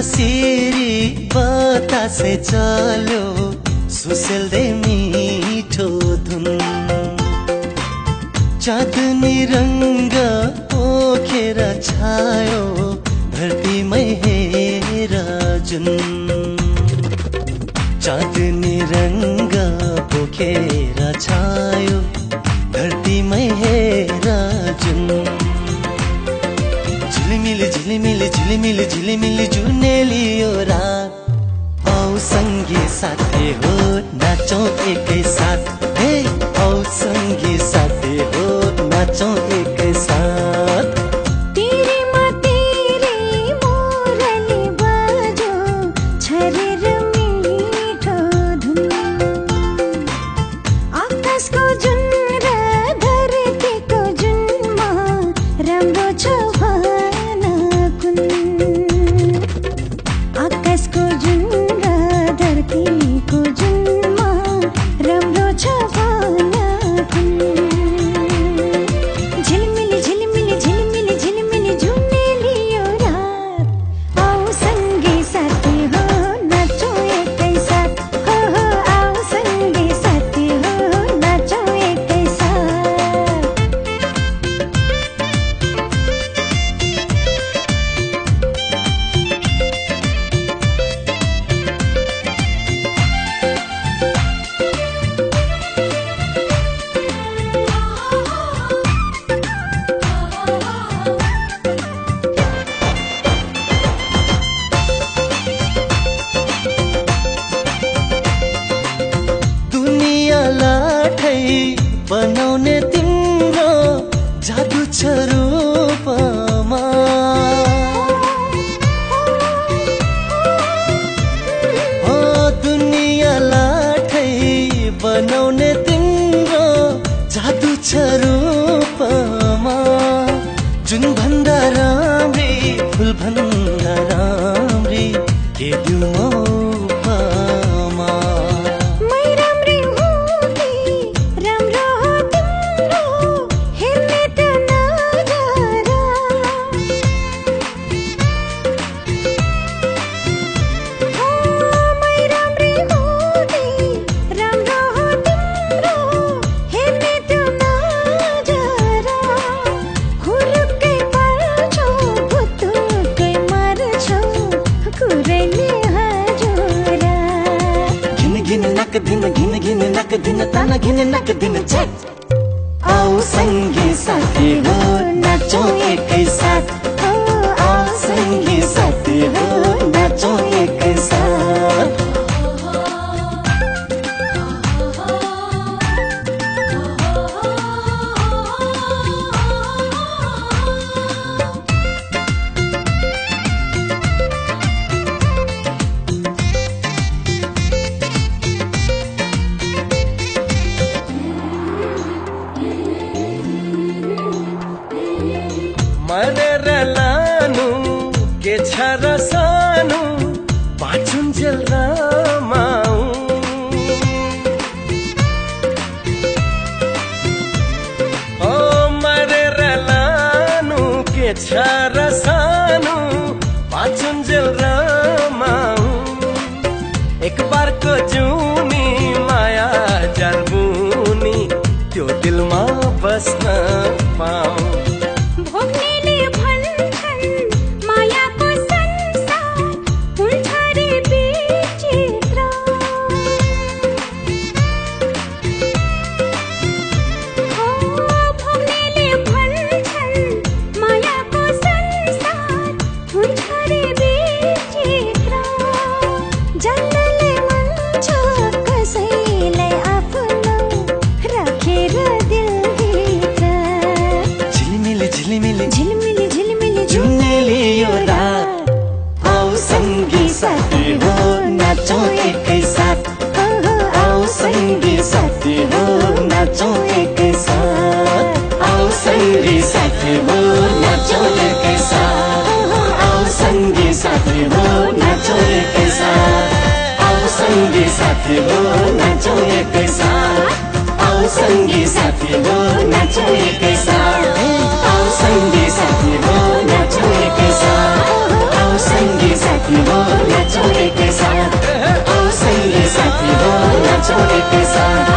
सिरी बतासे चल्यो सुसेल्दै मिठो धुन चाँदनी रंग पोखेर छायो धरतीमै हेर जुन चाँदनी रंग पोखेर छायो धरतीमै हेर जुन झिलिमिली झिलिमिली झिलिमिली झिलिमिली जुनेली यो रात औ संगी साथी हो नाचौं एकै साथ हे औ संगी साथी हो नाचौं एकै साथ बनाउने तिम्रो जादु छ रूपमा हो दुनिया लाठै बनाउने तिम्रो जादु छ रूपमा जुन भन्दा राम्री फुल भन्दा राम्री के दिउँ घिन घिन नक दिन तना घिन नक दिन छट आओ संगी साथी हो नाचौं एकै साथ आओ संगी साथी हो नाचौं एकै साथ मरेर लानु के छ र सानु बाँचुन्जेल रमाऊ ओ मरेर लानु के छ र सानु बाँचुन्जेल रमाऊ एक बारको जुनी माया जर्बुनी त्यो दिलमा बस्न पाऊ कसैलाई आफ्नो राखेर दिलभित्र नाचौं एकैसाथ आओ सङ्गी साथी हो नाचौं एकैसाथ आओ सङ्गी साथी हो नाचौं एकैसाथ आओ सङ्गी साथी हो नाचौं एकैसाथ आओ सङ्गी साथी हो नाचौं एकैसाथ आओ सङ्गी साथी हो नाचौं एकैसाथ आओ सङ्गी साथी हो नाचौं एकैसाथ आओ सङ्गी साथी हो नाचौं एकैसाथ